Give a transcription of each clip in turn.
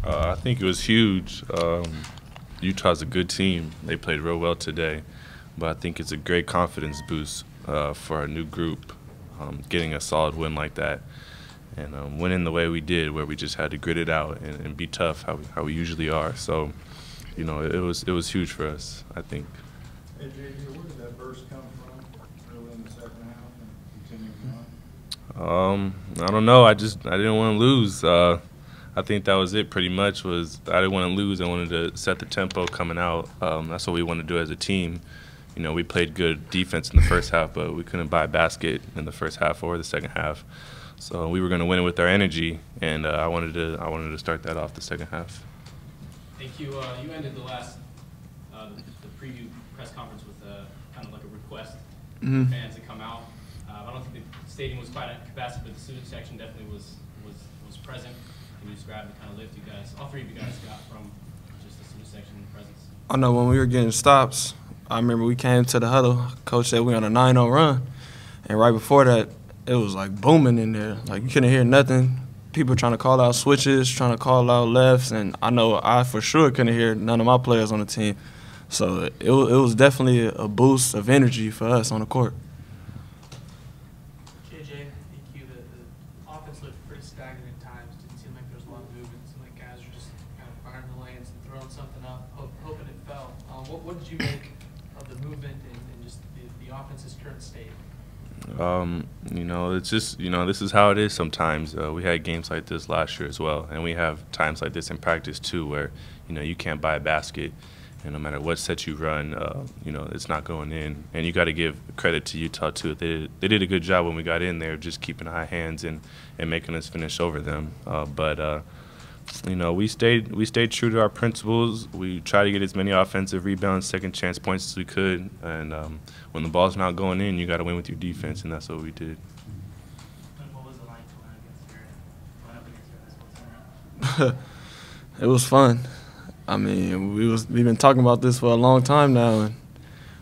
I think it was huge. Utah's a good team. They played real well today, but I think it's a great confidence boost for our new group, getting a solid win like that, and winning the way we did, where we just had to grit it out and be tough, how we usually are. So, you know, it was huge for us, I think. Hey, JJ, where did that burst come from early in the second half and continuing on? I don't know. I didn't want to lose. I think that was it pretty much. I didn't want to lose. I wanted to set the tempo coming out. That's what we want to do as a team. You know, we played good defense in the first half, but we couldn't buy a basket in the first half or the second half. So we were going to win it with our energy, and I wanted to start that off the second half. Thank you. You ended the last the preview press conference with kind of like a request for fans to come out. I don't think the stadium was quite at capacity, but the student section definitely was present. Can you describe the kind of lift you guys, all three of you guys, got from just the student section presence? I know when we were getting stops, I remember we came to the huddle. Coach said we on a 9-0 run, and right before that, it was like booming in there. Like you couldn't hear nothing. People trying to call out switches, trying to call out lefts, and I know I for sure couldn't hear none of my players on the team. So it was definitely a boost of energy for us on the court. JJ, thank you. The offense looked pretty stagnant at times. Didn't seem like there was a lot of movement. It seemed like guys were just kind of firing the lanes and throwing something up, hoping it fell. What did you make of the movement and just the offense's current state? You know, it's just, you know, this is how it is sometimes. We had games like this last year as well, and we have times like this in practice too where, you know, you can't buy a basket, and no matter what set you run, you know, it's not going in. And you got to give credit to Utah too. They did a good job when we got in there, just keeping high hands and making us finish over them. But you know, we stayed true to our principles. We tried to get as many offensive rebounds, second chance points as we could. And when the ball's not going in, you got to win with your defense, and that's what we did. What was it like to win against your It was fun. I mean, we've been talking about this for a long time now, and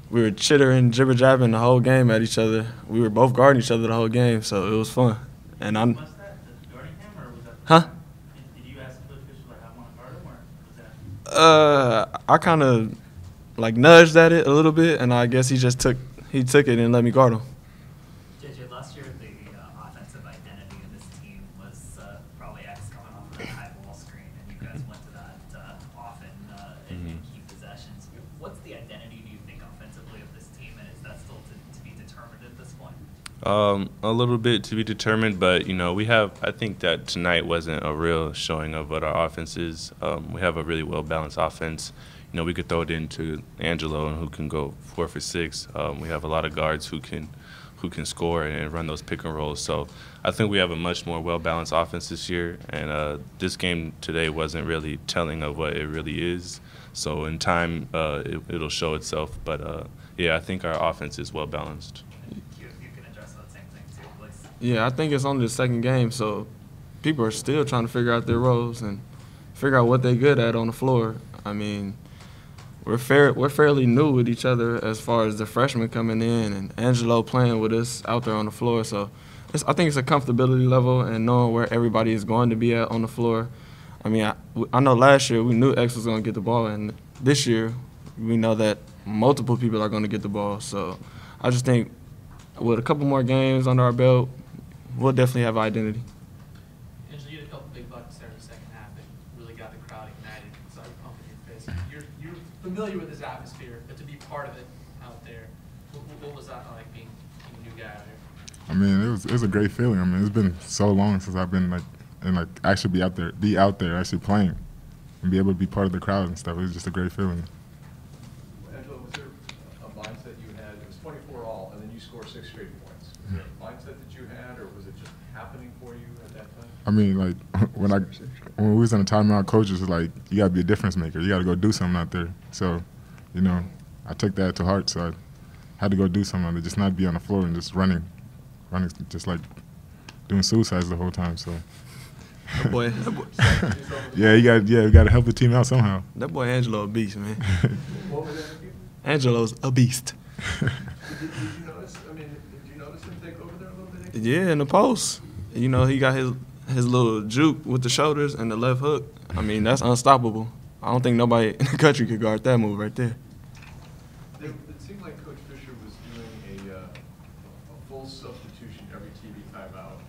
we were chittering, jibber-jabbing the whole game at each other. We were both guarding each other the whole game, so it was fun. And I'm. Was that the guarding him, or was that? Huh? Did you ask the official like I want to guard him, or was that? I kind of like nudged at it a little bit, and I guess he took it and let me guard him. JJ, last year the offensive identity of this team was probably X coming off of that high ball screen, and you guys went to that often in key possessions. What's the identity, do you think, offensively of this team, and is that still to be determined at this point? A little bit to be determined, but you know, I think that tonight wasn't a real showing of what our offense is. We have a really well-balanced offense. You know, we could throw it into Angelo, and who can go 4 for 6. We have a lot of guards who can score and run those pick and rolls. So I think we have a much more well-balanced offense this year, and this game today wasn't really telling of what it really is. So in time, it'll show itself. But yeah, I think our offense is well-balanced. Yeah, I think it's only the second game, so people are still trying to figure out their roles and figure out what they're good at on the floor. I mean, we're fairly new with each other as far as the freshmen coming in and Angelo playing with us out there on the floor. So I think it's a comfortability level and knowing where everybody is going to be at on the floor. I mean, I know last year we knew X was going to get the ball, and this year we know that multiple people are going to get the ball. So I just think with a couple more games under our belt, we'll definitely have identity. Angelo, you had a couple big buckets there in the second half that really got the crowd ignited. Saw you pumping your fist. You're familiar with this atmosphere, but to be part of it out there, what was that like being a new guy out there? I mean, it was a great feeling. I mean, it's been so long since I've been actually be out there actually playing, and be able to be part of the crowd and stuff. It was just a great feeling. Angelo, was there a mindset you had? It was 24 all, and then you score 6 straight points. Was there a mindset that you had, or was it just happening for you at that time? I mean, like when we was in a timeout, coaches was like, "You got to be a difference maker. You got to go do something out there." So, you know, I took that to heart. So I had to go do something, just not be on the floor and just running, just like doing suicides the whole time. So. That boy. we got to help the team out somehow. That boy Angelo a beast, man. What was that? Angelo's a beast. Did you notice? I mean, did you notice him take over there a little bit? Yeah, in the post. You know, he got his his little juke with the shoulders and the left hook, I mean, that's unstoppable. I don't think nobody in the country could guard that move right there. It seemed like Coach Fisher was doing a full substitution every TV timeout.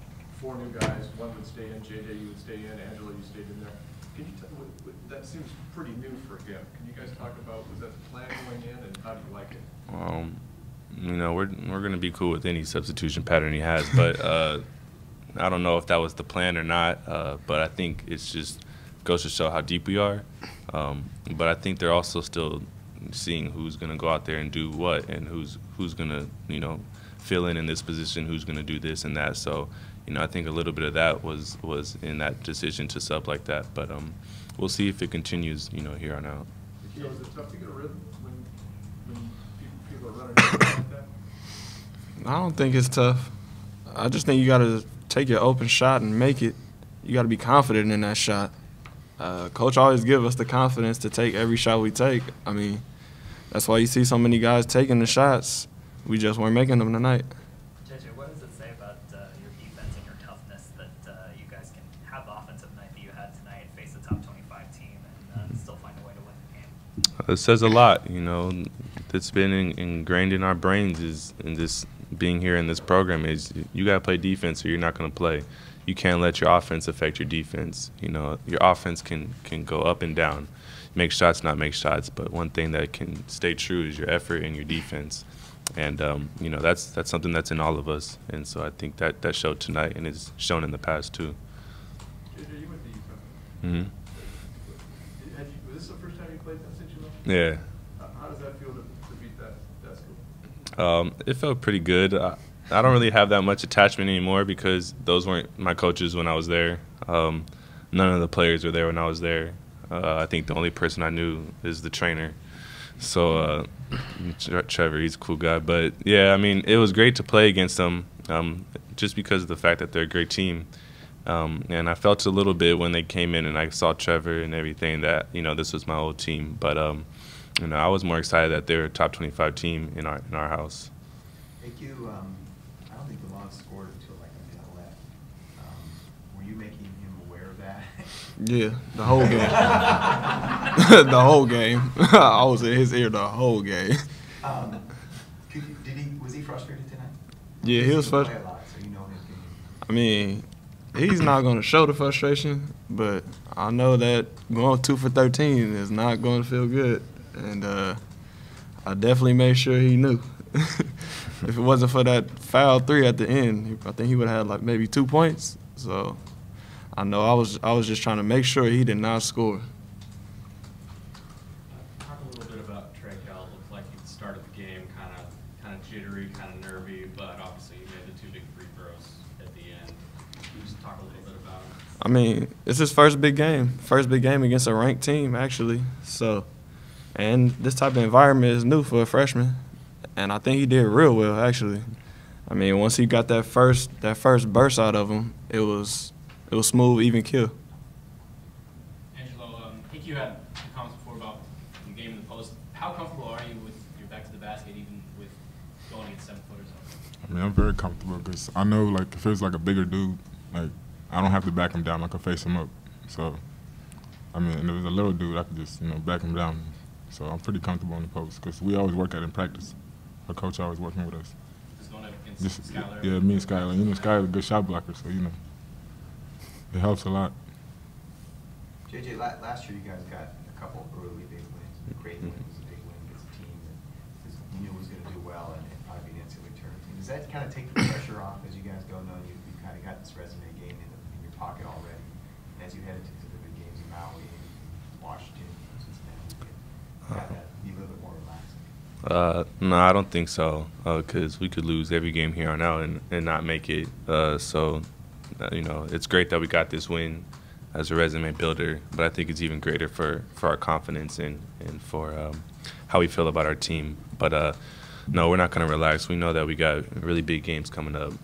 4 new guys, one would stay in, JJ, you would stay in, Angelo, you stayed in there. Can you tell that seems pretty new for him. Can you guys talk about, was that the plan going in, and how do you like it? You know, we're going to be cool with any substitution pattern he has, but I don't know if that was the plan or not, but I think it's just goes to show how deep we are. But I think they're also still seeing who's going to go out there and do what, and who's going to, you know, fill in this position, who's going to do this and that. So, you know, I think a little bit of that was in that decision to sub like that. But we'll see if it continues, you know, here on out. Aqeel, is it tough to get a rhythm when people are running like that? I don't think it's tough. I just think you got to take your open shot and make it. You got to be confident in that shot. Coach always give us the confidence to take every shot we take. I mean, that's why you see so many guys taking the shots. We just weren't making them tonight. JJ, what does it say about your defense and your toughness that you guys can have the offensive night that you had tonight, face a top 25 team, and still find a way to win the game? It says a lot, you know. That's been ingrained in our brains is in this being here in this program is you got to play defense or you're not going to play. You can't let your offense affect your defense. You know, your offense can go up and down, make shots, not make shots. But one thing that can stay true is your effort and your defense. And you know, that's something that's in all of us. And so I think that showed tonight and it's shown in the past too. JJ, you went to UTAH. Mm-hmm. Was this the first time you played that since you left? Yeah. How does that feel to beat that school? It felt pretty good. I don't really have that much attachment anymore because those weren't my coaches when I was there. None of the players were there when I was there. I think the only person I knew is the trainer. So Trevor, he's a cool guy. But, yeah, I mean, it was great to play against them just because of the fact that they're a great team. And I felt a little bit when they came in and I saw Trevor and everything that, you know, this was my old team. But, you know, I was more excited that they were a top 25 team in our house. Aqeel, I don't think the Lions scored until like a minute left. Were you making him aware of that? Yeah, the whole game. The whole game. I was in his ear the whole game. Was he frustrated tonight? Yeah, he was frustrated. Play a lot, so you know his game. I mean, he's not going to show the frustration, but I know that going 2 for 13 is not going to feel good. And I definitely made sure he knew. If it wasn't for that foul 3 at the end, I think he would have had like maybe 2 points. So I know I was just trying to make sure he did not score. Talk a little bit about Aqeel. It looked like he started the game kind of jittery, kind of nervy, but obviously he made the 2 big free throws at the end. Can you just talk a little bit about him? I mean, it's his first big game against a ranked team actually. So, and this type of environment is new for a freshman. And I think he did real well, actually. I mean, once he got that first burst out of him, it was smooth, even kill. Angelo, I think you had some comments before about your game in the post. How comfortable are you with your back to the basket, even with going against 7-footers? I mean, I'm very comfortable because I know, like, if it's like a bigger dude, like, I don't have to back him down. I can face him up. So, I mean, if it was a little dude, I could just, you know, back him down. So I'm pretty comfortable in the post because we always work at it in practice. Our coach always working with us. Just going up against Skylar? Yeah, me and Skylar. You know, Skylar's a good shot blocker, so, you know, it helps a lot. JJ, last year you guys got a couple early big wins. The great win was a big win against a team that you knew was going to do well and probably be an NCAA tournament team. Does that kind of take the pressure off as you guys go, knowing you kind of got this resume game in your pocket already? And as you head into the big games in Maui and Washington, Cincinnati, you can have that be a little bit more relaxing? No, I don't think so, because we could lose every game here on out and not make it. So, you know, it's great that we got this win as a resume builder, but I think it's even greater for our confidence and for how we feel about our team. But, no, we're not going to relax. We know that we got really big games coming up,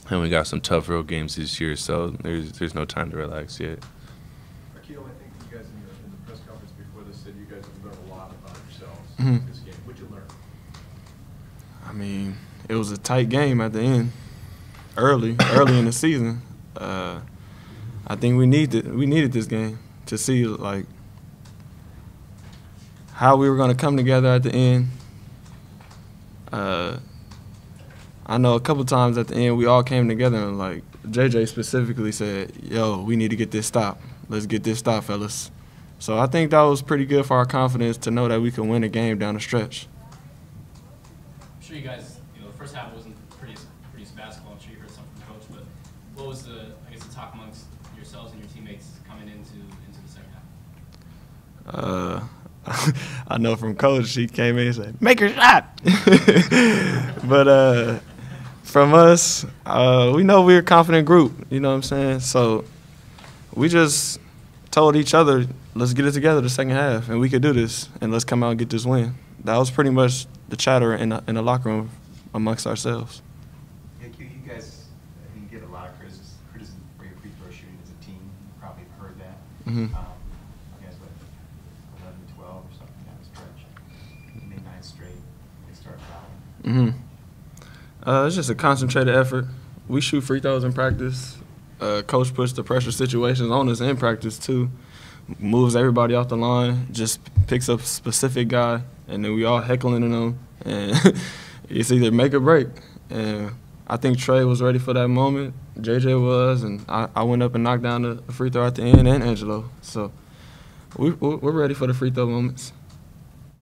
and we got some tough road games this year, so there's no time to relax yet. Aqeel, I think you guys in the press conference before this said you guys have learned a lot about yourselves Mm-hmm. in this game. What'd you learn? I mean, it was a tight game at the end, early in the season. I think we needed this game to see like how we were going to come together at the end. I know a couple times at the end we all came together and like JJ specifically said, "Yo, we need to get this stop. Let's get this stop, fellas." So I think that was pretty good for our confidence to know that we could win a game down the stretch. I'm sure you guys, the first half wasn't pretty basketball. I'm sure you heard something from Coach, but what was the talk amongst yourselves and your teammates coming into the second half? I know from Coach, he came in and said, "Make your shot." But from us, we know we're a confident group, you know what I'm saying? So we just told each other, let's get it together the second half, and we could do this, and let's come out and get this win. That was pretty much the chatter in the locker room amongst ourselves. Yeah, you guys, you get a lot of criticism for your free throw shooting as a team. You probably have heard that. Mm-hmm. You guys went 11-12 or something down the stretch. You made 9 straight. They start fouling. Mm-hmm. It's just a concentrated effort. We shoot free throws in practice. Coach puts the pressure situations on us in practice too. Moves everybody off the line, just picks up a specific guy, and then we all heckling them, and it's either make or break. And I think Trey was ready for that moment. JJ was, and I went up and knocked down the free throw at the end, and Angelo. So we're ready for the free throw moments.